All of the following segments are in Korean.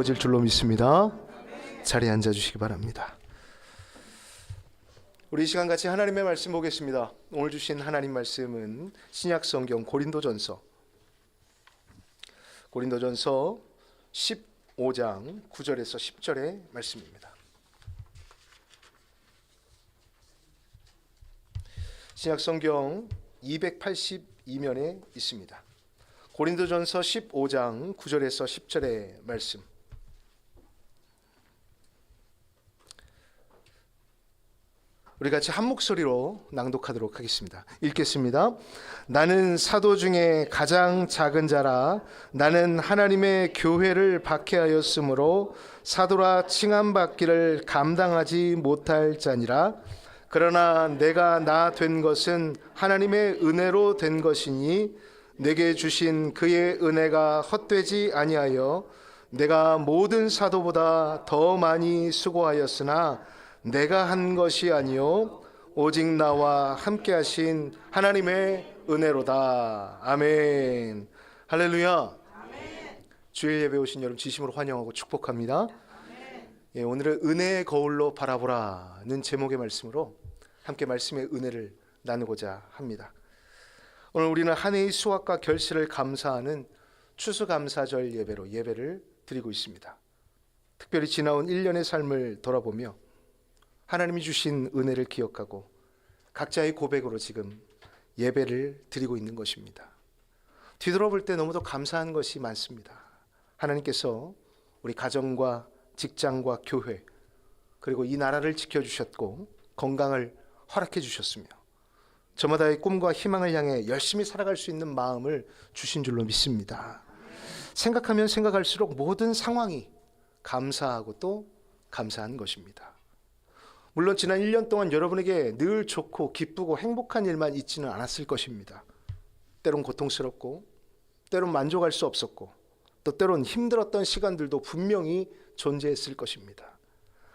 질 줄로 믿습니다. 자리에 앉아 주시기 바랍니다. 우리 이 시간 같이 하나님의 말씀 보겠습니다. 오늘 주신 하나님 말씀은 신약 성경 고린도전서 15장 9절에서 10절의 말씀입니다. 신약 성경 282면에 있습니다. 고린도전서 15장 9절에서 10절의 말씀. 우리 같이 한 목소리로 낭독하도록 하겠습니다. 읽겠습니다. 나는 사도 중에 가장 작은 자라. 나는 하나님의 교회를 박해하였으므로 사도라 칭함받기를 감당하지 못할 자니라. 그러나 내가 나 된 것은 하나님의 은혜로 된 것이니 내게 주신 그의 은혜가 헛되지 아니하여 내가 모든 사도보다 더 많이 수고하였으나 내가 한 것이 아니요 오직 나와 함께 하신 하나님의 은혜로다. 아멘. 할렐루야. 아멘. 주일 예배 오신 여러분 진심으로 환영하고 축복합니다. 예, 오늘은 은혜의 거울로 바라보라는 제목의 말씀으로 함께 말씀의 은혜를 나누고자 합니다. 오늘 우리는 한 해의 수확과 결실을 감사하는 추수감사절 예배로 예배를 드리고 있습니다. 특별히 지나온 1년의 삶을 돌아보며 하나님이 주신 은혜를 기억하고 각자의 고백으로 지금 예배를 드리고 있는 것입니다. 뒤돌아볼 때 너무도 감사한 것이 많습니다. 하나님께서 우리 가정과 직장과 교회 그리고 이 나라를 지켜주셨고 건강을 허락해 주셨으며 저마다의 꿈과 희망을 향해 열심히 살아갈 수 있는 마음을 주신 줄로 믿습니다. 생각하면 생각할수록 모든 상황이 감사하고 또 감사한 것입니다. 물론 지난 1년 동안 여러분에게 늘 좋고 기쁘고 행복한 일만 있지는 않았을 것입니다. 때론 고통스럽고 때론 만족할 수 없었고 또 때론 힘들었던 시간들도 분명히 존재했을 것입니다.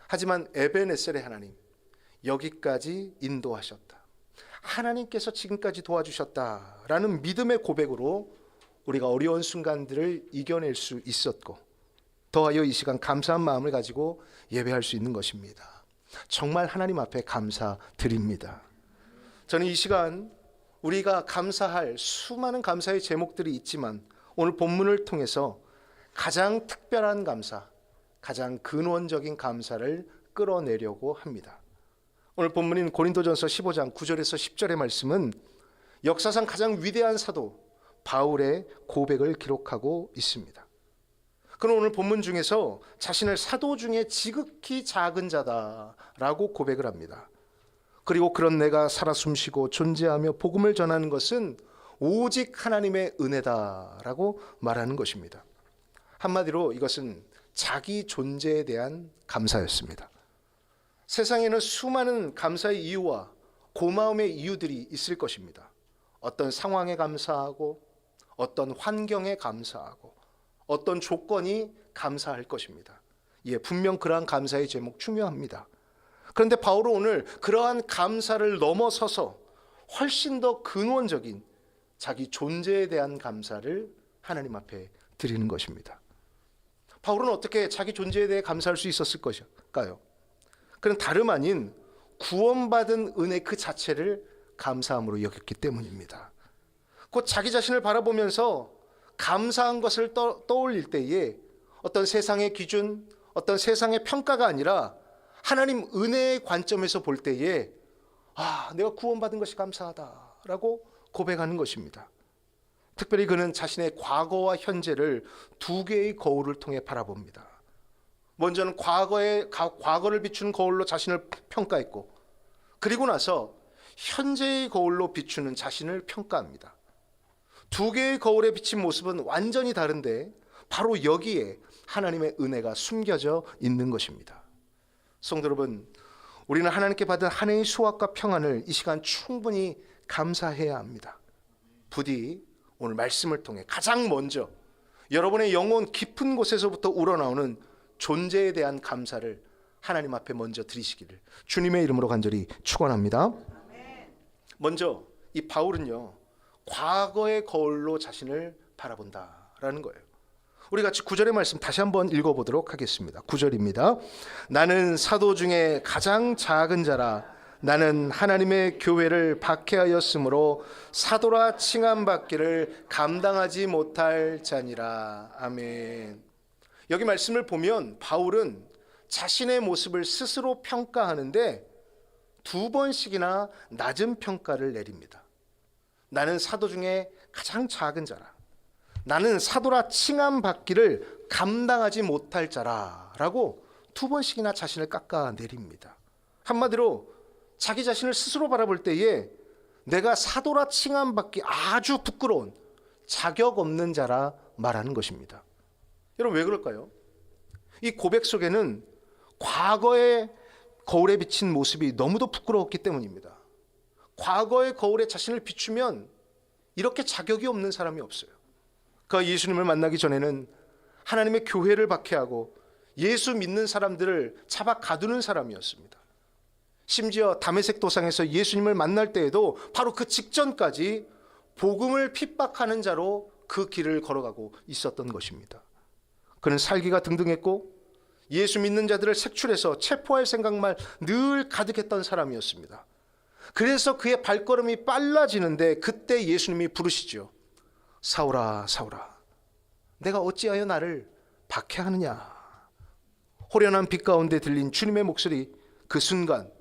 하지만 에베네셀의 하나님, 여기까지 인도하셨다. 하나님께서 지금까지 도와주셨다라는 믿음의 고백으로 우리가 어려운 순간들을 이겨낼 수 있었고 더하여 이 시간 감사한 마음을 가지고 예배할 수 있는 것입니다. 정말 하나님 앞에 감사드립니다. 저는 이 시간 우리가 감사할 수많은 감사의 제목들이 있지만 오늘 본문을 통해서 가장 특별한 감사, 가장 근원적인 감사를 끌어내려고 합니다. 오늘 본문인 고린도전서 15장 9절에서 10절의 말씀은 역사상 가장 위대한 사도 바울의 고백을 기록하고 있습니다. 그는 오늘 본문 중에서 자신을 사도 중에 지극히 작은 자다라고 고백을 합니다. 그리고 그런 내가 살아 숨쉬고 존재하며 복음을 전하는 것은 오직 하나님의 은혜다라고 말하는 것입니다. 한마디로 이것은 자기 존재에 대한 감사였습니다. 세상에는 수많은 감사의 이유와 고마움의 이유들이 있을 것입니다. 어떤 상황에 감사하고 어떤 환경에 감사하고 어떤 조건이 감사할 것입니다. 예, 분명 그러한 감사의 제목 중요합니다. 그런데 바울은 오늘 그러한 감사를 넘어서서 훨씬 더 근원적인 자기 존재에 대한 감사를 하나님 앞에 드리는 것입니다. 바울은 어떻게 자기 존재에 대해 감사할 수 있었을 것일까요? 그는 다름 아닌 구원받은 은혜 그 자체를 감사함으로 여겼기 때문입니다. 곧 자기 자신을 바라보면서 감사한 것을 떠올릴 때에 어떤 세상의 기준, 어떤 세상의 평가가 아니라 하나님 은혜의 관점에서 볼 때에 내가 구원받은 것이 감사하다라고 고백하는 것입니다. 특별히 그는 자신의 과거와 현재를 두 개의 거울을 통해 바라봅니다. 먼저는 과거를 비추는 거울로 자신을 평가했고 그리고 나서 현재의 거울로 비추는 자신을 평가합니다. 두 개의 거울에 비친 모습은 완전히 다른데 바로 여기에 하나님의 은혜가 숨겨져 있는 것입니다. 성도 여러분, 우리는 하나님께 받은 한 해의 수확과 평안을 이 시간 충분히 감사해야 합니다. 부디 오늘 말씀을 통해 가장 먼저 여러분의 영혼 깊은 곳에서부터 우러나오는 존재에 대한 감사를 하나님 앞에 먼저 드리시기를 주님의 이름으로 간절히 축원합니다. 먼저 이 바울은요 과거의 거울로 자신을 바라본다라는 거예요. 우리 같이 9절의 말씀 다시 한번 읽어보도록 하겠습니다. 9절입니다. 나는 사도 중에 가장 작은 자라. 나는 하나님의 교회를 박해하였으므로 사도라 칭함받기를 감당하지 못할 자니라. 아멘. 여기 말씀을 보면 바울은 자신의 모습을 스스로 평가하는데 2번씩이나 낮은 평가를 내립니다. 나는 사도 중에 가장 작은 자라. 나는 사도라 칭함받기를 감당하지 못할 자라 라고 2번씩이나 자신을 깎아내립니다. 한마디로 자기 자신을 스스로 바라볼 때에 내가 사도라 칭함받기 아주 부끄러운 자격 없는 자라 말하는 것입니다. 여러분 왜 그럴까요? 이 고백 속에는 과거의 거울에 비친 모습이 너무도 부끄러웠기 때문입니다. 과거의 거울에 자신을 비추면 이렇게 자격이 없는 사람이 없어요. 그가 예수님을 만나기 전에는 하나님의 교회를 박해하고 예수 믿는 사람들을 잡아 가두는 사람이었습니다. 심지어 다메섹 도상에서 예수님을 만날 때에도 바로 그 직전까지 복음을 핍박하는 자로 그 길을 걸어가고 있었던 것입니다. 그는 살기가 등등했고 예수 믿는 자들을 색출해서 체포할 생각만 늘 가득했던 사람이었습니다. 그래서 그의 발걸음이 빨라지는데 그때 예수님이 부르시죠. 사울아 사울아 내가 어찌하여 나를 박해하느냐. 호련한 빛 가운데 들린 주님의 목소리, 그 순간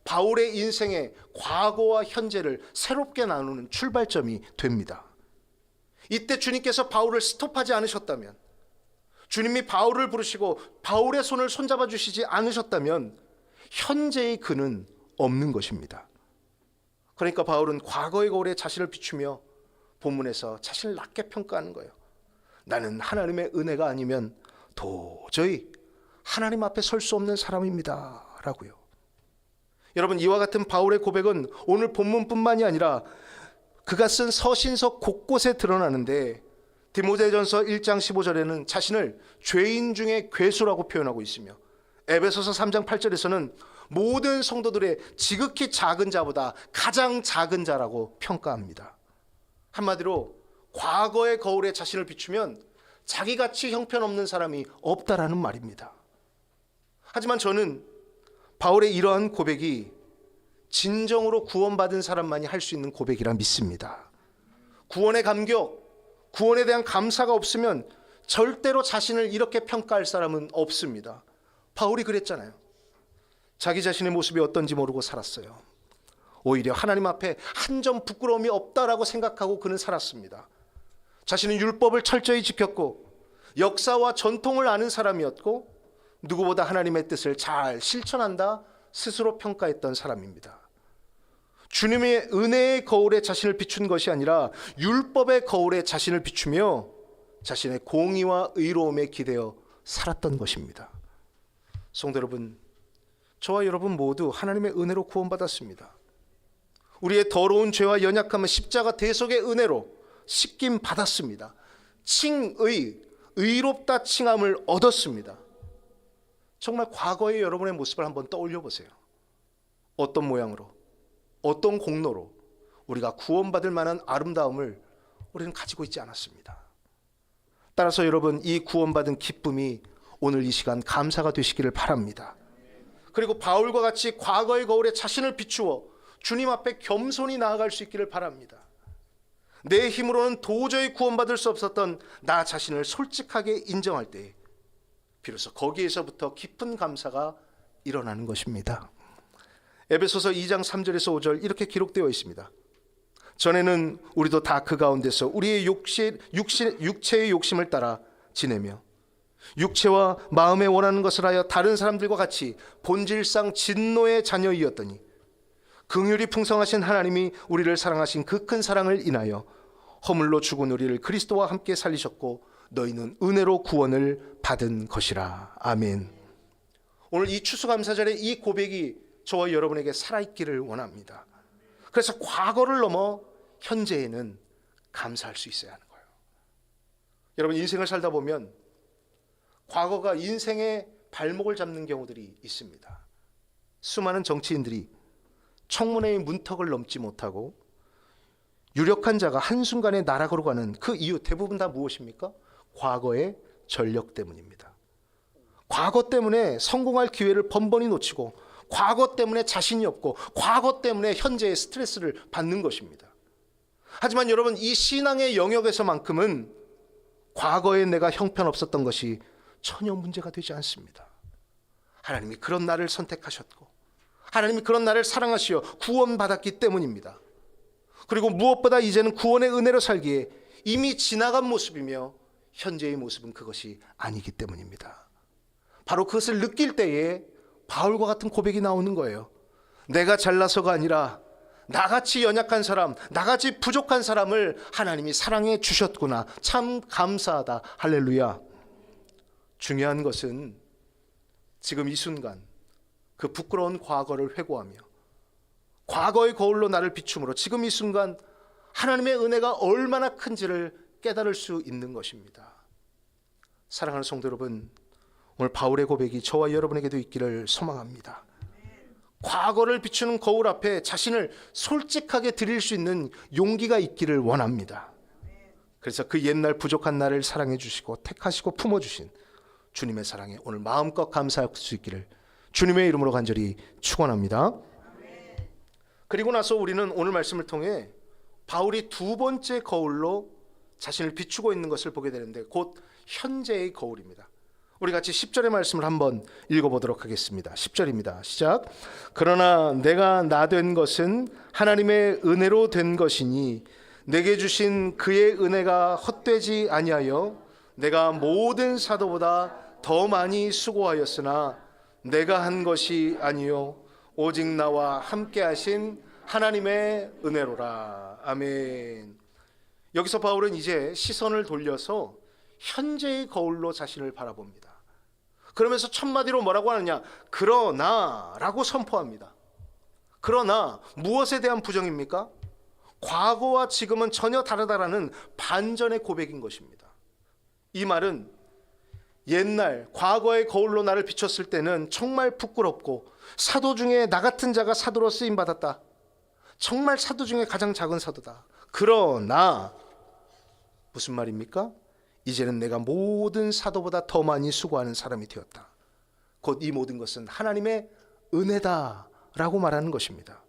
바울의 인생의 과거와 현재를 새롭게 나누는 출발점이 됩니다. 이때 주님께서 바울을 스톱하지 않으셨다면, 주님이 바울을 부르시고 바울의 손을 손잡아 주시지 않으셨다면 현재의 그는 없는 것입니다. 그러니까 바울은 과거의 거울에 자신을 비추며 본문에서 자신을 낮게 평가하는 거예요. 나는 하나님의 은혜가 아니면 도저히 하나님 앞에 설 수 없는 사람입니다 라고요. 여러분 이와 같은 바울의 고백은 오늘 본문뿐만이 아니라 그가 쓴 서신서 곳곳에 드러나는데 디모데전서 1장 15절에는 자신을 죄인 중에 괴수라고 표현하고 있으며 에베소서 3장 8절에서는 모든 성도들의 지극히 작은 자보다 가장 작은 자라고 평가합니다. 한마디로 과거의 거울에 자신을 비추면 자기같이 형편없는 사람이 없다라는 말입니다. 하지만 저는 바울의 이러한 고백이 진정으로 구원받은 사람만이 할 수 있는 고백이라 믿습니다. 구원의 감격, 구원에 대한 감사가 없으면 절대로 자신을 이렇게 평가할 사람은 없습니다. 바울이 그랬잖아요. 자기 자신의 모습이 어떤지 모르고 살았어요. 오히려 하나님 앞에 한 점 부끄러움이 없다라고 생각하고 그는 살았습니다. 자신은 율법을 철저히 지켰고 역사와 전통을 아는 사람이었고 누구보다 하나님의 뜻을 잘 실천한다 스스로 평가했던 사람입니다. 주님의 은혜의 거울에 자신을 비춘 것이 아니라 율법의 거울에 자신을 비추며 자신의 공의와 의로움에 기대어 살았던 것입니다. 성도 여러분, 저와 여러분 모두 하나님의 은혜로 구원받았습니다. 우리의 더러운 죄와 연약함은 십자가 대속의 은혜로 씻김 받았습니다. 칭의, 의롭다 칭함을 얻었습니다. 정말 과거의 여러분의 모습을 한번 떠올려 보세요. 어떤 모양으로, 어떤 공로로 우리가 구원받을 만한 아름다움을 우리는 가지고 있지 않았습니다. 따라서 여러분, 이 구원받은 기쁨이 오늘 이 시간 감사가 되시기를 바랍니다. 그리고 바울과 같이 과거의 거울에 자신을 비추어 주님 앞에 겸손히 나아갈 수 있기를 바랍니다. 내 힘으로는 도저히 구원받을 수 없었던 나 자신을 솔직하게 인정할 때 비로소 거기에서부터 깊은 감사가 일어나는 것입니다. 에베소서 2장 3절에서 5절 이렇게 기록되어 있습니다. 전에는 우리도 다 그 가운데서 우리의 육체의 욕심을 따라 지내며 육체와 마음에 원하는 것을 하여 다른 사람들과 같이 본질상 진노의 자녀이었더니 긍휼이 풍성하신 하나님이 우리를 사랑하신 그 큰 사랑을 인하여 허물로 죽은 우리를 그리스도와 함께 살리셨고 너희는 은혜로 구원을 받은 것이라. 아멘. 오늘 이 추수감사절에 이 고백이 저와 여러분에게 살아있기를 원합니다. 그래서 과거를 넘어 현재에는 감사할 수 있어야 하는 거예요. 여러분, 인생을 살다 보면 과거가 인생의 발목을 잡는 경우들이 있습니다. 수많은 정치인들이 청문회의 문턱을 넘지 못하고 유력한 자가 한순간에 나락으로 가는 그 이유 대부분 다 무엇입니까? 과거의 전력 때문입니다. 과거 때문에 성공할 기회를 번번이 놓치고, 과거 때문에 자신이 없고, 과거 때문에 현재의 스트레스를 받는 것입니다. 하지만 여러분, 이 신앙의 영역에서만큼은 과거에 내가 형편없었던 것이 전혀 문제가 되지 않습니다. 하나님이 그런 나를 선택하셨고, 하나님이 그런 나를 사랑하시어 구원받았기 때문입니다. 그리고 무엇보다 이제는 구원의 은혜로 살기에 이미 지나간 모습이며 현재의 모습은 그것이 아니기 때문입니다. 바로 그것을 느낄 때에 바울과 같은 고백이 나오는 거예요. 내가 잘나서가 아니라 나같이 연약한 사람, 나같이 부족한 사람을 하나님이 사랑해 주셨구나. 참 감사하다. 할렐루야. 중요한 것은 지금 이 순간 그 부끄러운 과거를 회고하며 과거의 거울로 나를 비춤으로 지금 이 순간 하나님의 은혜가 얼마나 큰지를 깨달을 수 있는 것입니다. 사랑하는 성도 여러분, 오늘 바울의 고백이 저와 여러분에게도 있기를 소망합니다. 과거를 비추는 거울 앞에 자신을 솔직하게 드릴 수 있는 용기가 있기를 원합니다. 그래서 그 옛날 부족한 나를 사랑해 주시고 택하시고 품어주신 주님의 사랑에 오늘 마음껏 감사할 수 있기를 주님의 이름으로 간절히 축원합니다. 그리고 나서 우리는 오늘 말씀을 통해 바울이 두 번째 거울로 자신을 비추고 있는 것을 보게 되는데, 곧 현재의 거울입니다. 우리 같이 10절의 말씀을 한번 읽어보도록 하겠습니다. 10절입니다. 시작. 그러나 내가 나 된 것은 하나님의 은혜로 된 것이니 내게 주신 그의 은혜가 헛되지 아니하여 내가 모든 사도보다 더 많이 수고하였으나 내가 한 것이 아니요 오직 나와 함께 하신 하나님의 은혜로라. 아멘. 여기서 바울은 이제 시선을 돌려서 현재의 거울로 자신을 바라봅니다. 그러면서 첫 마디로 뭐라고 하느냐? 그러나 라고 선포합니다. 그러나 무엇에 대한 부정입니까? 과거와 지금은 전혀 다르다라는 반전의 고백인 것입니다. 이 말은 옛날 과거의 거울로 나를 비췄을 때는 정말 부끄럽고 사도 중에 나 같은 자가 사도로 쓰임받았다. 정말 사도 중에 가장 작은 사도다. 그러나 무슨 말입니까? 이제는 내가 모든 사도보다 더 많이 수고하는 사람이 되었다. 곧 이 모든 것은 하나님의 은혜다라고 말하는 것입니다.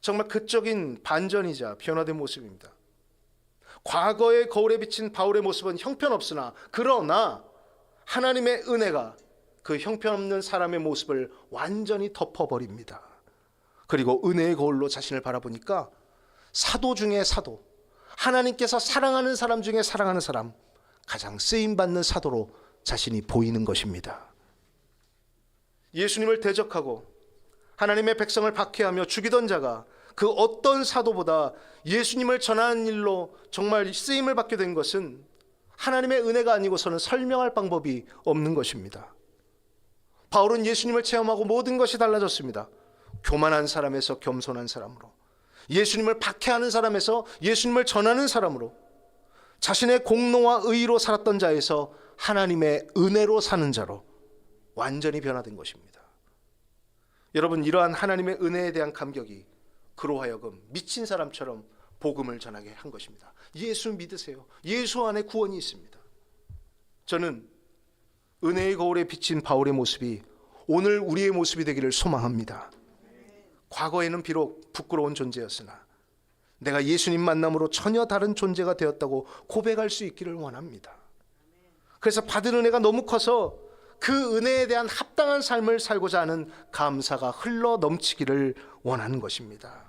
정말 극적인 반전이자 변화된 모습입니다. 과거의 거울에 비친 바울의 모습은 형편없으나, 그러나 하나님의 은혜가 그 형편없는 사람의 모습을 완전히 덮어버립니다. 그리고 은혜의 거울로 자신을 바라보니까 사도 중에 사도, 하나님께서 사랑하는 사람 중에 사랑하는 사람, 가장 쓰임받는 사도로 자신이 보이는 것입니다. 예수님을 대적하고 하나님의 백성을 박해하며 죽이던 자가 그 어떤 사도보다 예수님을 전하는 일로 정말 쓰임을 받게 된 것은 하나님의 은혜가 아니고서는 설명할 방법이 없는 것입니다. 바울은 예수님을 체험하고 모든 것이 달라졌습니다. 교만한 사람에서 겸손한 사람으로, 예수님을 박해하는 사람에서 예수님을 전하는 사람으로, 자신의 공로와 의로 살았던 자에서 하나님의 은혜로 사는 자로 완전히 변화된 것입니다. 여러분, 이러한 하나님의 은혜에 대한 감격이 그로 하여금 미친 사람처럼 복음을 전하게 한 것입니다. 예수 믿으세요. 예수 안에 구원이 있습니다. 저는 은혜의 거울에 비친 바울의 모습이 오늘 우리의 모습이 되기를 소망합니다. 과거에는 비록 부끄러운 존재였으나 내가 예수님 만남으로 전혀 다른 존재가 되었다고 고백할 수 있기를 원합니다. 그래서 받은 은혜가 너무 커서 그 은혜에 대한 합당한 삶을 살고자 하는 감사가 흘러 넘치기를 원하는 것입니다.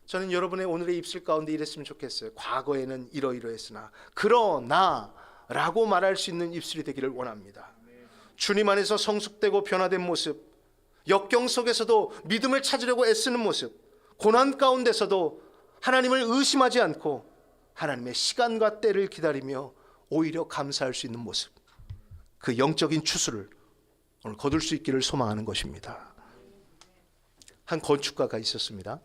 저는 여러분의 오늘의 입술 가운데 이랬으면 좋겠어요. 과거에는 이러이러했으나 그러나 라고 말할 수 있는 입술이 되기를 원합니다. 주님 안에서 성숙되고 변화된 모습, 역경 속에서도 믿음을 찾으려고 애쓰는 모습, 고난 가운데서도 하나님을 의심하지 않고 하나님의 시간과 때를 기다리며 오히려 감사할 수 있는 모습, 그 영적인 추수를 오늘 거둘 수 있기를 소망하는 것입니다. 한 건축가가 있었습니다.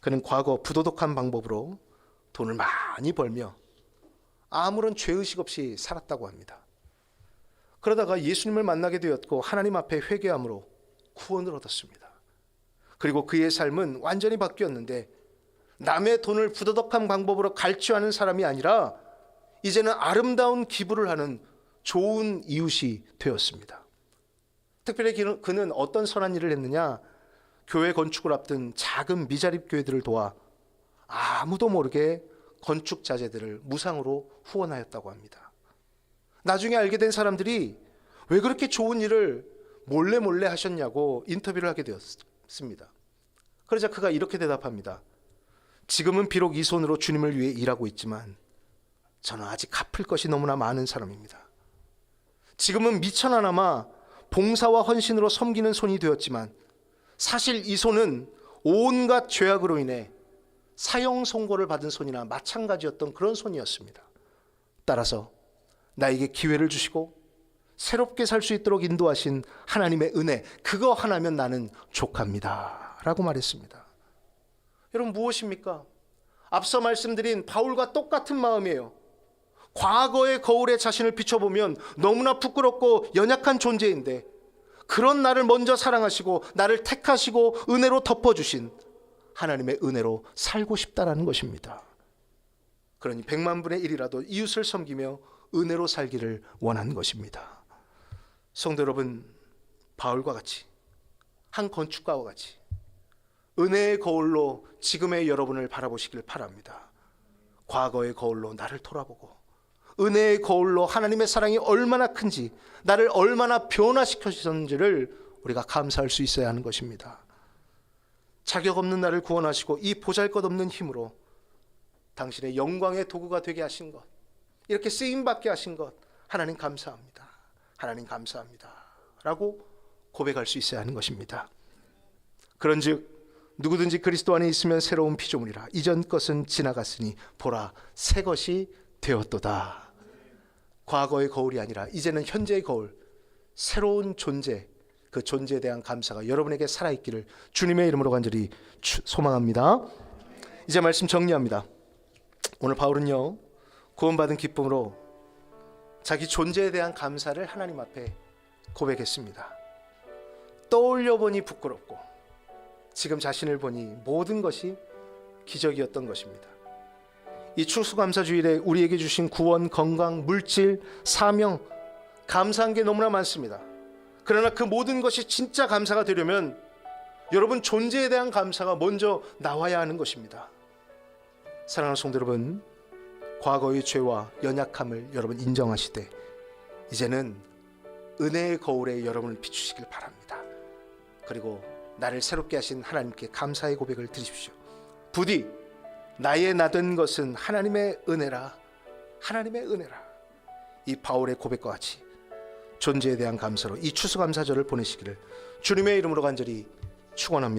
그는 과거 부도덕한 방법으로 돈을 많이 벌며 아무런 죄의식 없이 살았다고 합니다. 그러다가 예수님을 만나게 되었고 하나님 앞에 회개함으로 구원을 얻었습니다. 그리고 그의 삶은 완전히 바뀌었는데 남의 돈을 부도덕한 방법으로 갈취하는 사람이 아니라 이제는 아름다운 기부를 하는 좋은 이웃이 되었습니다. 특별히 그는 어떤 선한 일을 했느냐? 교회 건축을 앞둔 작은 미자립 교회들을 도와 아무도 모르게 건축 자재들을 무상으로 후원하였다고 합니다. 나중에 알게 된 사람들이 왜 그렇게 좋은 일을 몰래 하셨냐고 인터뷰를 하게 되었습니다. 그러자 그가 이렇게 대답합니다. 지금은 비록 이 손으로 주님을 위해 일하고 있지만 저는 아직 갚을 것이 너무나 많은 사람입니다. 지금은 미천하나마 봉사와 헌신으로 섬기는 손이 되었지만 사실 이 손은 온갖 죄악으로 인해 사형 선고를 받은 손이나 마찬가지였던 그런 손이었습니다. 따라서 나에게 기회를 주시고 새롭게 살 수 있도록 인도하신 하나님의 은혜, 그거 하나면 나는 족합니다 라고 말했습니다. 여러분, 무엇입니까? 앞서 말씀드린 바울과 똑같은 마음이에요. 과거의 거울에 자신을 비춰보면 너무나 부끄럽고 연약한 존재인데 그런 나를 먼저 사랑하시고 나를 택하시고 은혜로 덮어주신 하나님의 은혜로 살고 싶다라는 것입니다. 그러니 100만 분의 1이라도 이웃을 섬기며 은혜로 살기를 원하는 것입니다. 성도 여러분, 바울과 같이, 한 건축가와 같이 은혜의 거울로 지금의 여러분을 바라보시길 바랍니다. 과거의 거울로 나를 돌아보고 은혜의 거울로 하나님의 사랑이 얼마나 큰지, 나를 얼마나 변화시켜주셨는지를 우리가 감사할 수 있어야 하는 것입니다. 자격 없는 나를 구원하시고 이 보잘것없는 힘으로 당신의 영광의 도구가 되게 하신 것, 이렇게 쓰임받게 하신 것, 하나님 감사합니다. 하나님 감사합니다 라고 고백할 수 있어야 하는 것입니다. 그런즉 누구든지 그리스도 안에 있으면 새로운 피조물이라, 이전 것은 지나갔으니 보라 새 것이 되었도다. 과거의 거울이 아니라 이제는 현재의 거울, 새로운 존재, 그 존재에 대한 감사가 여러분에게 살아있기를 주님의 이름으로 간절히 소망합니다. 이제 말씀 정리합니다. 오늘 바울은요, 구원받은 기쁨으로 자기 존재에 대한 감사를 하나님 앞에 고백했습니다. 떠올려 보니 부끄럽고 지금 자신을 보니 모든 것이 기적이었던 것입니다. 이 추수감사주일에 우리에게 주신 구원, 건강, 물질, 사명, 감사한 게 너무나 많습니다. 그러나 그 모든 것이 진짜 감사가 되려면 여러분 존재에 대한 감사가 먼저 나와야 하는 것입니다. 사랑하는 성도 여러분, 과거의 죄와 연약함을 여러분 인정하시되 이제는 은혜의 거울에 여러분을 비추시길 바랍니다. 그리고 나를 새롭게 하신 하나님께 감사의 고백을 드리십시오. 부디 나의 나 된 것은 하나님의 은혜라, 하나님의 은혜라. 이 바울의 고백과 같이 존재에 대한 감사로 이 추수감사절을 보내시기를 주님의 이름으로 간절히 축원합니다.